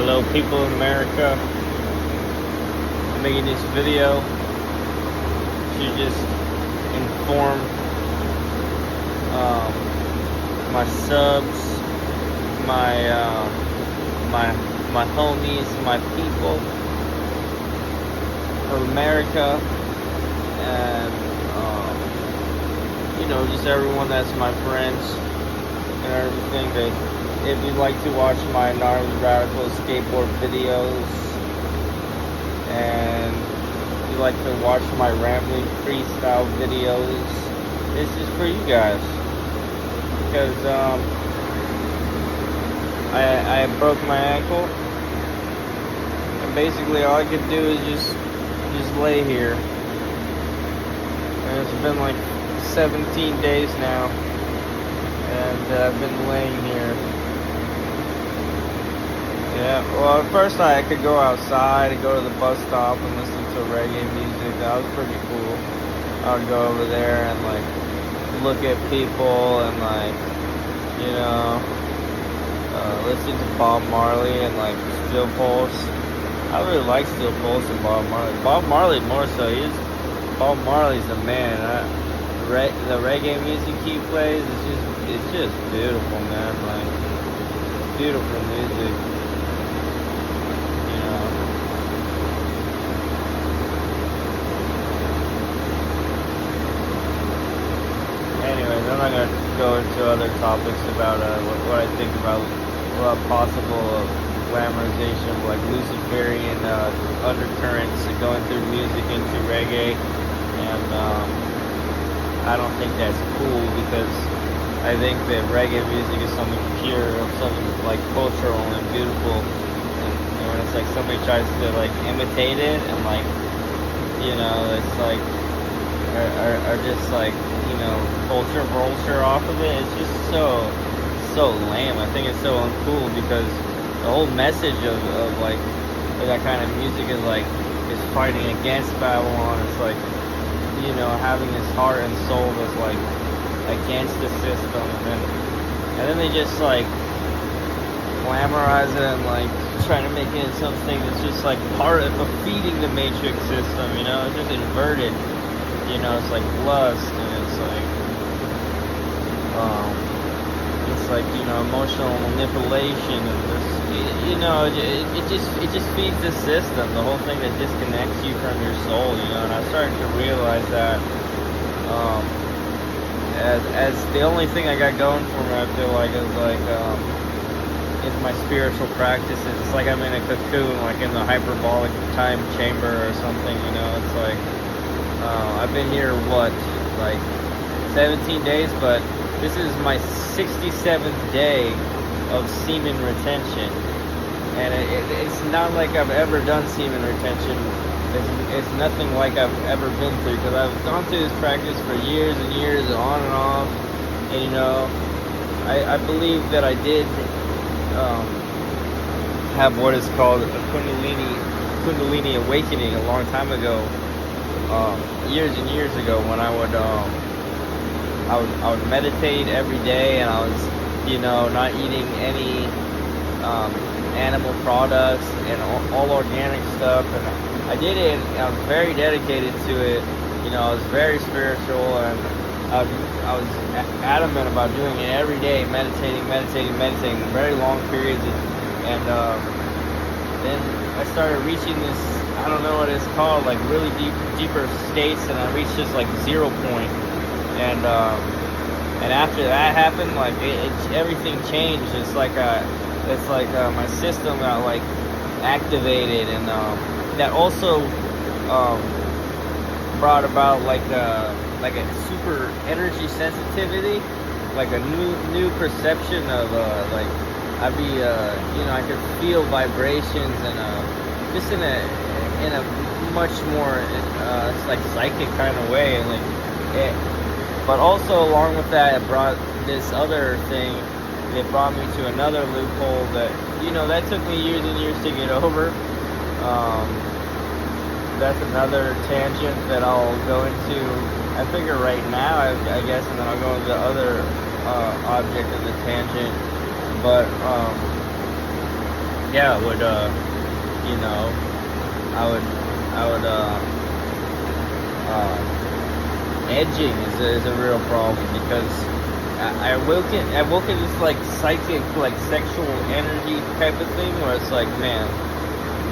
Hello, people in America. I'm making this video to just inform my subs, my homies, my people of America, and just everyone that's my friends and everything. That if you'd like to watch my gnarly radical skateboard videos, and if you'd like to watch my rambling freestyle videos, this is for you guys. Because I broke my ankle, and basically all I could do is just lay here. And it's been like 17 days now, and I've been laying here. Yeah, well, at first I could go outside and go to the bus stop and listen to reggae music. That was pretty cool. I would go over there and look at people and listen to Bob Marley and Steel Pulse. I really like Steel Pulse and Bob Marley. Bob Marley more so. Bob Marley's the man. The reggae music he plays it's just beautiful, man. Beautiful music. Anyways, I'm not going to go into other topics about what I think about possible glamorization of Luciferian undercurrents going through music into reggae, and I don't think that's cool, because I think that reggae music is something pure, something cultural and beautiful, and when it's somebody tries to imitate it and it's are just culture off of it. It's just so lame. I think it's so uncool, because the whole message of that kind of music is fighting against Babylon. It's having this heart and soul that's against the system, and then they just glamorize it and trying to make it into something that's just part of feeding the matrix system. It's just inverted. It's lust, and it's emotional manipulation, and it just feeds the system, the whole thing that disconnects you from your soul. And I started to realize that as the only thing I got going for me, I feel is my spiritual practices. It's I'm in a cocoon, in the hyperbolic time chamber or something. It's I've been here 17 days, but this is my 67th day of semen retention, and it's not like I've ever done semen retention. It's nothing like I've ever been through, because I've gone through this practice for years and years, on and off. And I believe that I did have what is called a Kundalini awakening a long time ago, years and years ago, when I would meditate every day, and I was not eating any animal products and all organic stuff, and I did it. I was very dedicated to it. I was very spiritual, and I was adamant about doing it every day, meditating very long periods, and then I started reaching this, I don't know what it's called, really deeper states, and I reached this 0 point, and after that happened, everything changed. It's my system got activated, and that also brought about a super energy sensitivity, a new perception of I'd be I could feel vibrations, and just in a much more psychic kind of way, but also along with that, it brought this other thing. It brought me to another loophole that that took me years and years to get over. That's another tangent that I'll go into, I figure, right now, I guess, and then I'll go into the other object of the tangent. But yeah, I would, you know, I would, edging is a real problem because I woke in this like psychic, like sexual energy type of thing where it's like, man,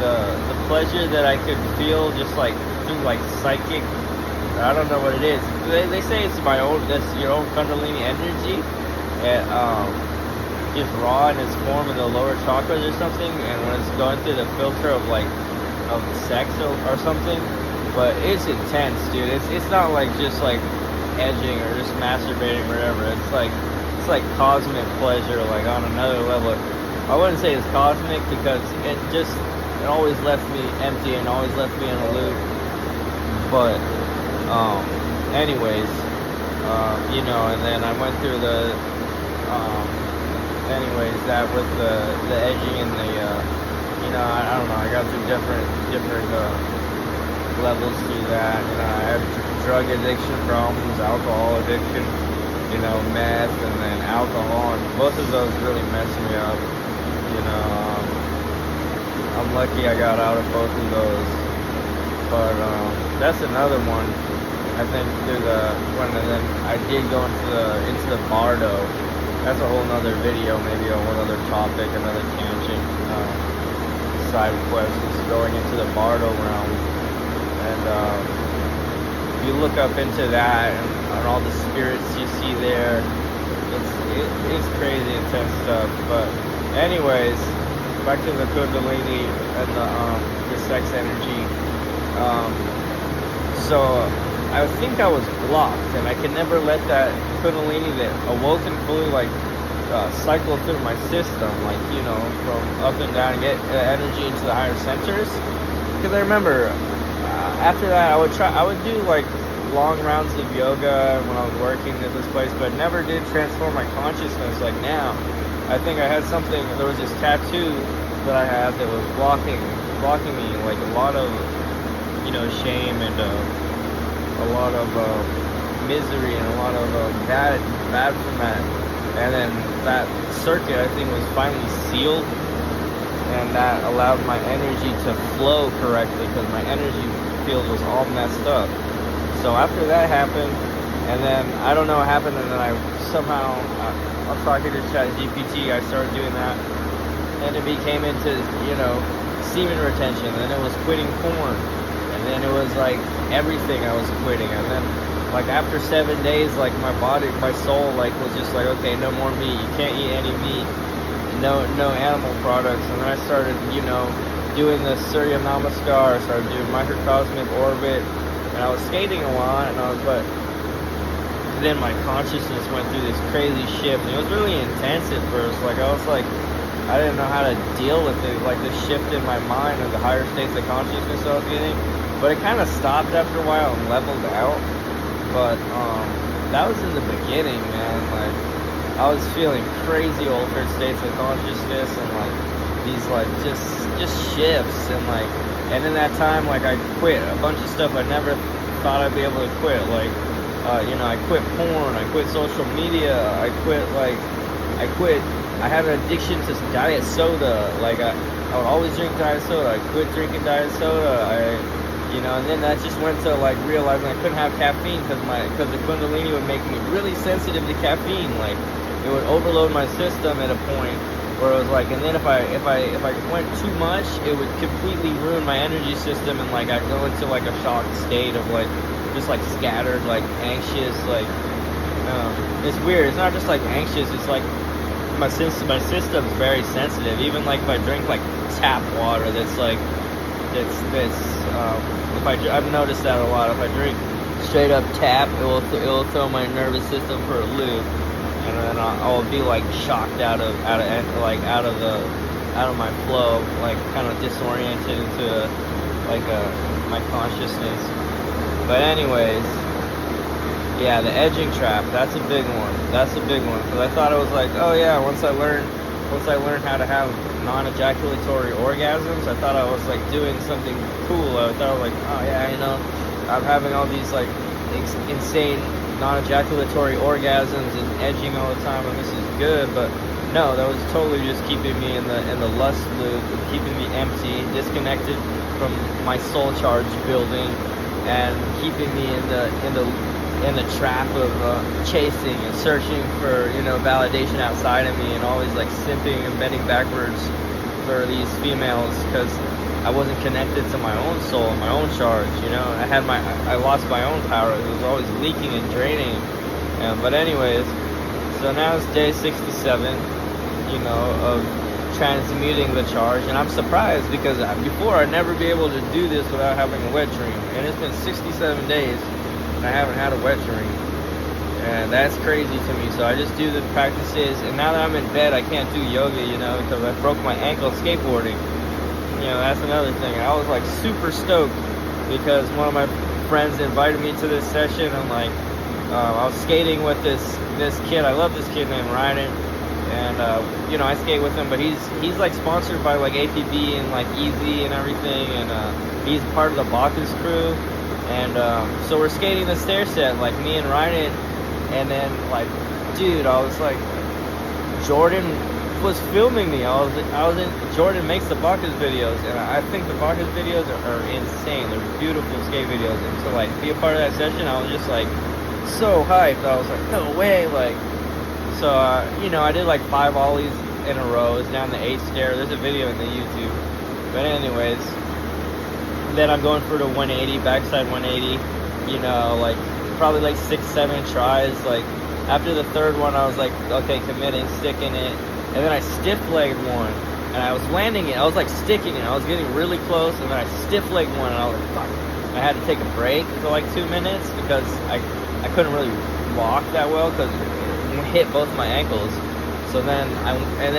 the pleasure that I could feel just like through like psychic, I don't know what it is. They say it's that's your own Kundalini energy, and just raw in its form in the lower chakras or something, and when it's going through the filter of like of sex or something. But it's intense, dude. It's not like just like edging or just masturbating or whatever. It's like cosmic pleasure, like on another level. I wouldn't say it's cosmic because it always left me empty and always left me in a loop. But anyways, you know, and then I went through the anyways, that with the edging and the you know, I don't know, I got through different levels through that. You know, I had drug addiction problems, alcohol addiction, you know, meth, and then alcohol, and both of those really messed me up. You know, I'm lucky I got out of both of those. But that's another one. I think through and then I did go into the bardo. That's a whole nother video, maybe a whole other topic, another tangent. Side quest is going into the bardo realm. And you look up into that and all the spirits you see there, it's crazy intense stuff. But anyways, back to the Kundalini and the sex energy. So I think I was blocked, and I could never let that Kundalini that awoke and fully like cycle through my system, like, you know, from up and down and get energy into the higher centers. Because I remember after that I would do like long rounds of yoga when I was working at this place, but never did transform my consciousness like now. I think I had something, there was this tattoo that I had that was blocking me, like a lot of, you know, shame and a lot of misery and a lot of bad from that. And then that circuit, I think, was finally sealed, and that allowed my energy to flow correctly because my energy field was all messed up. So after that happened, and then I don't know what happened, and then I somehow, I was talking to ChatGPT, I started doing that, and it became into, you know, semen retention, and then it was quitting porn, and then it was like everything I was quitting, and then like after 7 days, like my body, my soul, like was just like, okay, no more meat. You can't eat any meat. No animal products. And then I started, you know, doing the Surya Namaskar. I started doing microcosmic orbit, and I was skating a lot. But then my consciousness went through this crazy shift, and it was really intense at first. Like I was like, I didn't know how to deal with it. Like the shift in my mind and the higher states of consciousness I was getting. But it kind of stopped after a while and leveled out. But that was in the beginning, man. Like I was feeling crazy altered states of consciousness and like these like just shifts and in that time, like I quit a bunch of stuff I never thought I'd be able to quit. Like you know, I quit porn, I quit social media, I had an addiction to diet soda. Like I would always drink diet soda. I quit drinking diet soda. You know, and then that just went to like realizing I couldn't have caffeine because the Kundalini would make me really sensitive to caffeine. Like it would overload my system at a point where it was like, and then if I went too much, it would completely ruin my energy system, and like I'd go into like a shocked state of like just like scattered, like anxious, like it's weird. It's not just like anxious. It's like my system's very sensitive. Even like if I drink like tap water, that's like I've noticed that a lot. If I drink straight up tap, it will throw my nervous system for a loop, and then I'll be like shocked out of my flow, like kind of disoriented into like my consciousness. But anyways, yeah, the edging trap, that's a big one. Because I thought it was like, oh yeah, once I learned how to have non-ejaculatory orgasms, I thought I was like doing something cool. I thought I was like, oh yeah, you know, I'm having all these like insane non-ejaculatory orgasms and edging all the time, and this is good. But No, that was totally just keeping me in the lust loop, keeping me empty, disconnected from my soul charge building, and keeping me in the trap of chasing and searching for validation outside of me, and always like simping and bending backwards for these females because I wasn't connected to my own soul and my own charge. I lost my own power. It was always leaking and draining. But anyways, so now it's day 67, of transmuting the charge, and I'm surprised because before I'd never be able to do this without having a wet dream, and it's been 67 days and I haven't had a wet dream, and that's crazy to me. So I just do the practices, and now that I'm in bed I can't do yoga, because I broke my ankle skateboarding. That's another thing. I was like super stoked because one of my friends invited me to this session, and like I was skating with this kid. I love this kid named Ryan, and I skate with him, but he's like sponsored by like APB and like Easy and everything, and he's part of the Bacchus crew, and so we're skating the stair set, like me and Ryan, and then like, dude, I was like, Jordan was filming me. I was in Jordan makes the Bacchus videos, and I think the Bacchus videos are insane. They're beautiful skate videos, and to like be a part of that session, I was just like so hyped. I was like, no way, like. So, I did like 5 ollies in a row. It's down the 8th stair. There's a video in the YouTube. But anyways, then I'm going for the 180, backside 180. Like probably like 6-7 tries. Like after the 3rd one, I was like, okay, committing, sticking it. And then I stiff-legged one, and I was landing it. I was like sticking it. I was getting really close, and then I stiff-legged one, and I was like, fuck. I had to take a break for like 2 minutes because I couldn't really walk that well because hit both my ankles. So then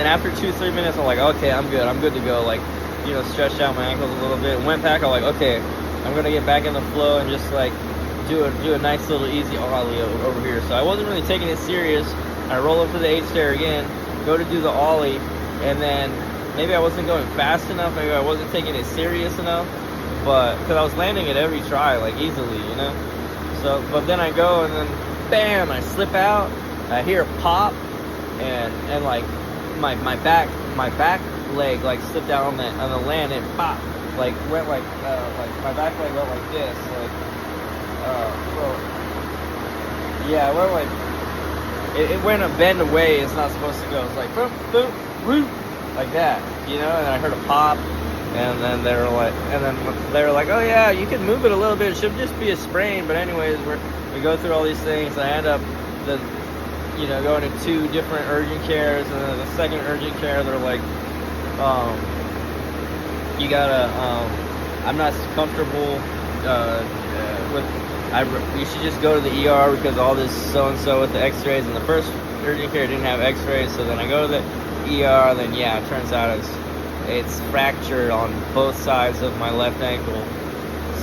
after 2-3 minutes, I'm like, okay, I'm good to go. Like, stretched out my ankles a little bit, went back. I'm like, okay, I'm gonna get back in the flow and just like do a nice little easy ollie over here. So I wasn't really taking it serious. I roll up to the 8th stair again, go to do the ollie, and then maybe I wasn't going fast enough, maybe I wasn't taking it serious enough, but because I was landing it every try, like easily, So, but then I go and then bam, I slip out. I hear a pop, and like my back leg like slipped down on the land and pop, like went like my back leg went like this, like it went like it went a bend away it's not supposed to go. It's like boom boom boom like that, and I heard a pop, and then they were like, oh yeah, you can move it a little bit, it should just be a sprain. But anyways, we go through all these things. I end up going to 2 different urgent cares, and then the second urgent care, they're like, you gotta, I'm not comfortable you should just go to the ER because all this so-and-so with the x-rays, and the first urgent care didn't have x-rays, so then I go to the ER, and then yeah, it turns out it's fractured on both sides of my left ankle.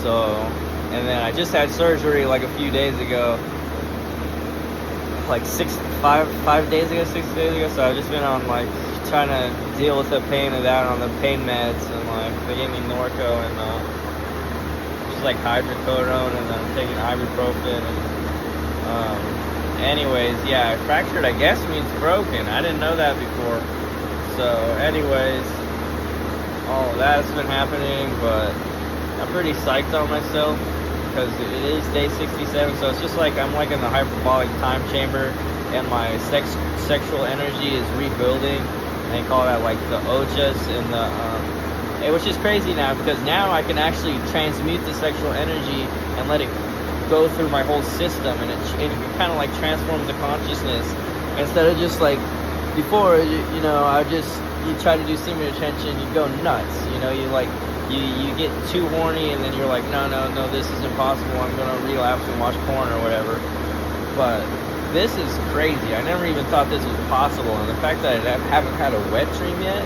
So, and then I just had surgery like a few days ago, like 5 days ago, 6 days ago. So I've just been on like trying to deal with the pain of that on the pain meds, and like they gave me Norco and just like hydrocodone, and then I'm taking ibuprofen. And anyways, yeah, fractured I guess means broken. I didn't know that before. So anyways, all of that's been happening, but I'm pretty psyched on myself because it is day 67, so it's just like I'm like in the hyperbolic time chamber, and my sexual energy is rebuilding. And they call that like the ojas, and which is crazy now, because now I can actually transmute the sexual energy and let it go through my whole system, and it kind of like transforms the consciousness instead of just like before. You try to do semen retention, you go nuts. You get too horny, and then you're like, no, this is impossible. I'm gonna relapse and watch porn or whatever. But this is crazy. I never even thought this was possible, and the fact that I haven't had a wet dream yet,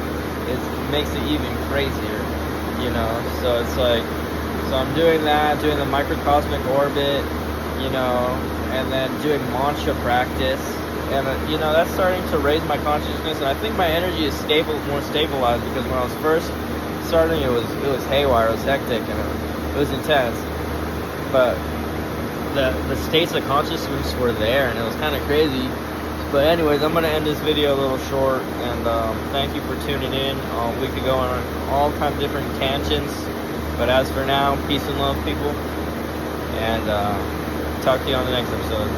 it makes it even crazier. So it's like, so I'm doing that, doing the microcosmic orbit, and then doing mantra practice, and that's starting to raise my consciousness, and I think my energy is more stabilized, because when I was first starting, it was haywire, it was hectic, and it was intense, but the states of consciousness were there, and it was kind of crazy But anyways, I'm going to end this video a little short, and thank you for tuning in. We could go on all kinds of different tangents, but as for now, peace and love, people, and talk to you on the next episode.